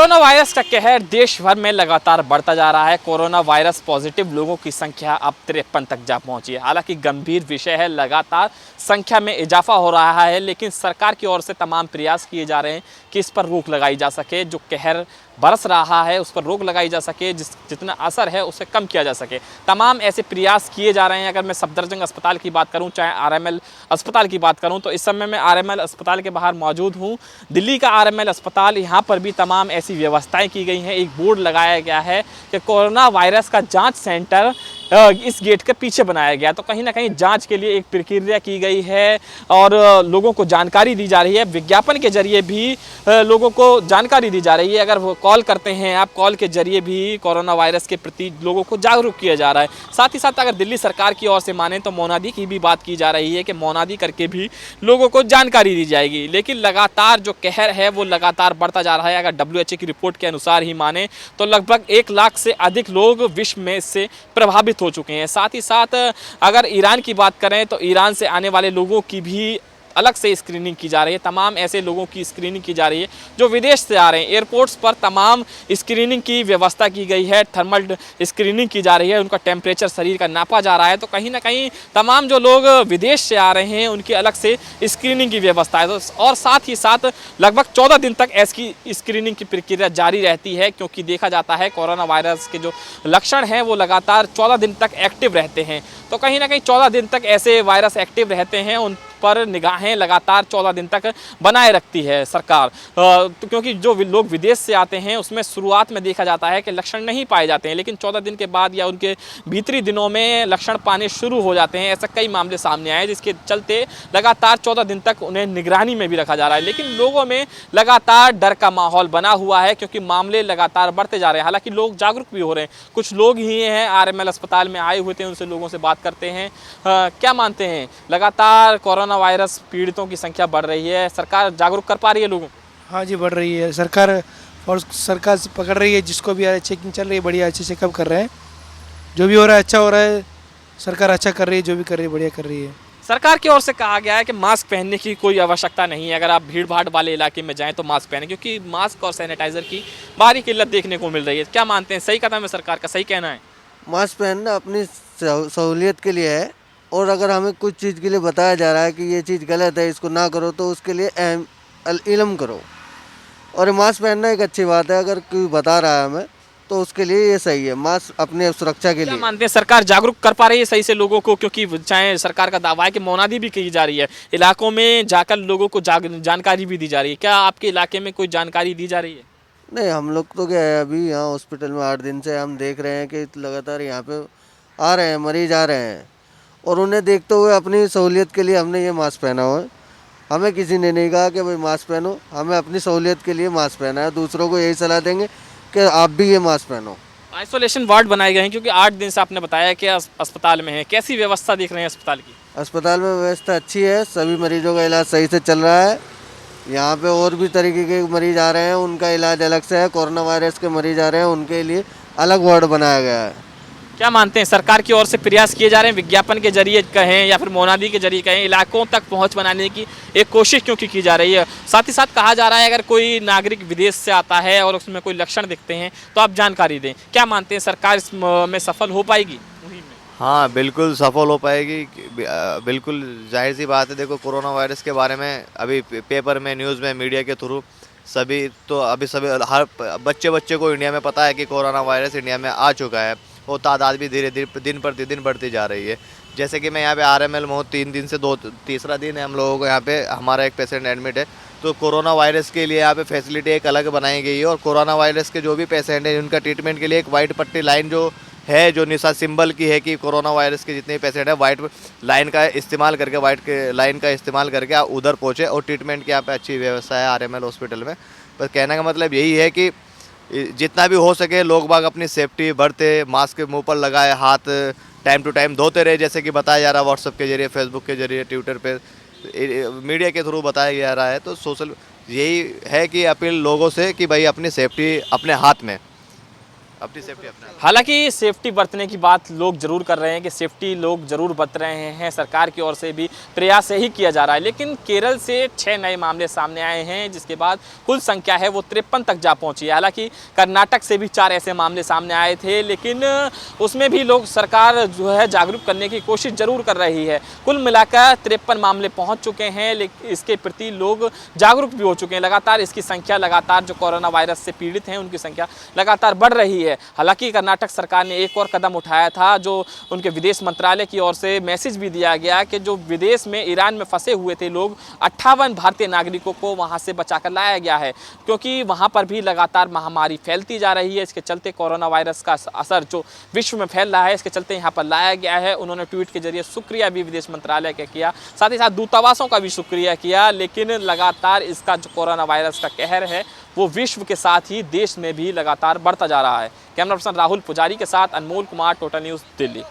Corona virus का कहर देश भर में लगातार बढ़ता जा रहा है। कोरोना वायरस पॉजिटिव लोगों की संख्या अब 53 तक जा पहुंची है। हालांकि गंभीर विषय है, लगातार संख्या में इजाफा हो रहा है, लेकिन सरकार की ओर से तमाम प्रयास किए जा रहे हैं कि इस पर रोक लगाई जा सके। जो कहर बरस रहा है उस पर रोक लगाई जा सके, जितना असर है उसे कम किया जा सके। तमाम ऐसे प्रयास किए जा रहे हैं। अगर मैं सफदरजंग अस्पताल की बात करूं, चाहे आरएमएल अस्पताल की बात करूं, तो इस समय मैं आरएमएल अस्पताल के बाहर मौजूद हूं। दिल्ली का आरएमएल अस्पताल, यहाँ पर भी तमाम ऐसी व्यवस्थाएं की गई हैं। एक बोर्ड लगाया गया है कि कोरोना वायरस का जांच सेंटर इस गेट के पीछे बनाया गया। तो कहीं ना कहीं जांच के लिए एक प्रक्रिया की गई है और लोगों को जानकारी दी जा रही है। विज्ञापन के जरिए भी लोगों को जानकारी दी जा रही है। अगर वो कॉल करते हैं, आप कॉल के जरिए भी कोरोना वायरस के प्रति लोगों को जागरूक किया जा रहा है। साथ ही साथ अगर दिल्ली सरकार की ओर से माने तो मोनादी की भी बात की जा रही है कि मोनादी करके भी लोगों को जानकारी दी जाएगी। लेकिन लगातार जो कहर है वो लगातार बढ़ता जा रहा है। अगर WHO की रिपोर्ट के अनुसार ही माने तो लगभग 1 लाख से अधिक लोग विश्व में इससे प्रभावित हो चुके हैं। साथ ही साथ अगर ईरान की बात करें तो ईरान से आने वाले लोगों की भी अलग से स्क्रीनिंग की जा रही है। तमाम ऐसे लोगों की स्क्रीनिंग की जा रही है जो विदेश से आ रहे हैं। एयरपोर्ट्स पर तमाम स्क्रीनिंग की व्यवस्था की गई है, थर्मल स्क्रीनिंग की जा रही है, उनका टेम्परेचर शरीर का नापा जा रहा है। तो कहीं ना कहीं तमाम जो लोग विदेश से आ रहे हैं उनकी अलग से स्क्रीनिंग की व्यवस्था है। और साथ ही साथ लगभग 14 दिन तक ऐसी स्क्रीनिंग की प्रक्रिया जारी रहती है, क्योंकि देखा जाता है कोरोना वायरस के जो लक्षण हैं वो लगातार 14 दिन तक एक्टिव रहते हैं। तो कहीं ना कहीं 14 दिन तक ऐसे वायरस एक्टिव रहते हैं, उन पर निगाहें लगातार 14 दिन तक बनाए रखती है सरकार। तो क्योंकि जो लोग विदेश से आते हैं उसमें शुरुआत में देखा जाता है कि लक्षण नहीं पाए जाते हैं, लेकिन 14 दिन के बाद या उनके भीतरी दिनों में लक्षण पाने शुरू हो जाते हैं। ऐसा कई मामले सामने आए जिसके चलते लगातार 14 दिन तक उन्हें निगरानी में भी रखा जा रहा है। लेकिन लोगों में लगातार डर का माहौल बना हुआ है, क्योंकि मामले लगातार बढ़ते जा रहे हैं। हालांकि लोग जागरूक भी हो रहे हैं। कुछ लोग ही हैं आरएमएल अस्पताल में आए हुए थे, उनसे लोगों से बात करते हैं। क्या मानते हैं, लगातार कोरोना वायरस पीड़ितों की संख्या बढ़ रही है, सरकार जागरूक कर पा रही है लोगों? हाँ जी, बढ़ रही है सरकार, और सरकार से पकड़ रही है जिसको भी चेकिंग चल रही है, बढ़िया अच्छे चेकअप कर रहे हैं। जो भी हो रहा है अच्छा हो रहा है, सरकार अच्छा कर रही है, जो भी कर रही है बढ़िया कर रही है। सरकार की ओर से कहा गया है कि मास्क पहनने की कोई आवश्यकता नहीं है। अगर आप भीड़ भाड़ वाले इलाके में जाएं तो मास्क पहनें, क्योंकि मास्क और सैनिटाइजर की भारी किल्लत देखने को मिल रही है। क्या मानते हैं, सही कदम है सरकार का, सही कहना है? मास्क पहनना अपनी सहूलियत के लिए है, और अगर हमें कुछ चीज़ के लिए बताया जा रहा है कि ये चीज़ गलत है, इसको ना करो, तो उसके लिए इल्म करो। और मास्क पहनना एक अच्छी बात है। अगर कोई बता रहा है हमें तो उसके लिए ये सही है, मास्क अपने सुरक्षा के क्या लिए। मानते हैं, सरकार जागरूक कर पा रही है सही से लोगों को? क्योंकि चाहे सरकार का दावा है कि मोनादी भी की जा रही है, इलाकों में जाकर लोगों को जानकारी भी दी जा रही है। क्या आपके इलाके में कोई जानकारी दी जा रही है? नहीं, हम लोग तो क्या है, अभी यहाँ हॉस्पिटल में 8 दिन से हम देख रहे हैं कि लगातार यहाँ पे आ रहे हैं मरीज, आ रहे हैं, और उन्हें देखते हुए अपनी सहूलियत के लिए हमने ये मास्क पहना हुआ है। हमें किसी ने नहीं कहा कि भाई मास्क पहनो, हमें अपनी सहूलियत के लिए मास्क पहना है। दूसरों को यही सलाह देंगे कि आप भी ये मास्क पहनो। आइसोलेशन वार्ड बनाए गए हैं, क्योंकि 8 दिन से आपने बताया कि अस्पताल में है। कैसी व्यवस्था देख रहे हैं अस्पताल की? अस्पताल में व्यवस्था अच्छी है, सभी मरीजों का इलाज सही से चल रहा है। यहाँ पे और भी तरीके के मरीज आ रहे हैं, उनका इलाज अलग से है। कोरोना वायरस के मरीज आ रहे हैं, उनके लिए अलग वार्ड बनाया गया है। क्या मानते हैं, सरकार की ओर से प्रयास किए जा रहे हैं, विज्ञापन के जरिए कहें या फिर मोनादी के जरिए कहें, इलाकों तक पहुंच बनाने की एक कोशिश क्योंकि की जा रही है? साथ ही साथ कहा जा रहा है अगर कोई नागरिक विदेश से आता है और उसमें कोई लक्षण दिखते हैं तो आप जानकारी दें। क्या मानते हैं, सरकार इसमें सफल हो पाएगी? हाँ, बिल्कुल सफल हो पाएगी। बिल्कुल जाहिर सी बात है। देखो, कोरोना वायरस के बारे में अभी पेपर में, न्यूज़ में, मीडिया के थ्रू सभी हर बच्चे को इंडिया में पता है कि कोरोना वायरस इंडिया में आ चुका है, और तादाद भी धीरे धीरे दिन प्रतिदिन बढ़ती जा रही है। जैसे कि मैं यहाँ पे आरएमएल में हूँ, 3 दिन से तीसरा दिन है हम लोगों को यहाँ पे, हमारा एक पेशेंट एडमिट है। तो कोरोना वायरस के लिए यहाँ पे फैसिलिटी एक अलग बनाई गई है, और कोरोना वायरस के जो भी पेशेंट हैं उनका ट्रीटमेंट के लिए एक वाइट पट्टी लाइन जो है, जो निशा सिंबल की है कि कोरोना वायरस के जितने पेशेंट हैं वाइट लाइन का इस्तेमाल करके, वाइट के लाइन का इस्तेमाल करके आप उधर पहुँचे, और ट्रीटमेंट की यहाँ पे अच्छी व्यवस्था है आरएमएल हॉस्पिटल में। पर कहने का मतलब यही है कि जितना भी हो सके लोग बाग अपनी सेफ्टी बरते, मास्क मुंह पर लगाए, हाथ टाइम टू टाइम धोते रहे, जैसे कि बताया जा रहा है व्हाट्सएप के जरिए, फेसबुक के जरिए, ट्विटर पे, मीडिया के थ्रू बताया जा रहा है। तो सोशल यही है कि अपील लोगों से कि भाई अपनी सेफ्टी अपने हाथ में, अपनी सेफ्टी अपने हाथ। हालांकि सेफ्टी बरतने की बात लोग जरूर कर रहे हैं कि सेफ्टी लोग जरूर बरत रहे हैं, सरकार की ओर से भी प्रयास यही किया जा रहा है। लेकिन केरल से 6 नए मामले सामने आए हैं, जिसके बाद कुल संख्या है वो 53 तक जा पहुंची है। हालांकि कर्नाटक से भी 4 ऐसे मामले सामने आए थे, लेकिन उसमें भी लोग सरकार जो है जागरूक करने की कोशिश जरूर कर रही है। कुल मिलाकर 53 मामले पहुँच चुके हैं, लेकिन इसके प्रति लोग जागरूक भी हो चुके हैं। लगातार इसकी संख्या लगातार जो कोरोना वायरस से पीड़ित हैं उनकी संख्या लगातार बढ़ रही है। हालांकि कर्नाटक सरकार ने एक और कदम उठाया था, जो उनके विदेश मंत्रालय की ओर से मैसेज भी दिया गया कि जो विदेश में ईरान में फंसे हुए थे लोग, 58 भारतीय नागरिकों को वहां से बचाकर लाया गया है, क्योंकि वहां पर भी लगातार महामारी फैलती जा रही है। इसके चलते कोरोना वायरस का असर जो विश्व में फैल रहा है, इसके चलते यहाँ पर लाया गया है। उन्होंने ट्वीट के जरिए शुक्रिया भी विदेश मंत्रालय का किया, साथ ही साथ दूतावासों का भी शुक्रिया किया। लेकिन लगातार इसका जो कोरोना वायरस का कहर है वो विश्व के साथ ही देश में भी लगातार बढ़ता जा रहा है। कैमरा पर्सन राहुल पुजारी के साथ अनमोल कुमार, टोटल न्यूज़, दिल्ली।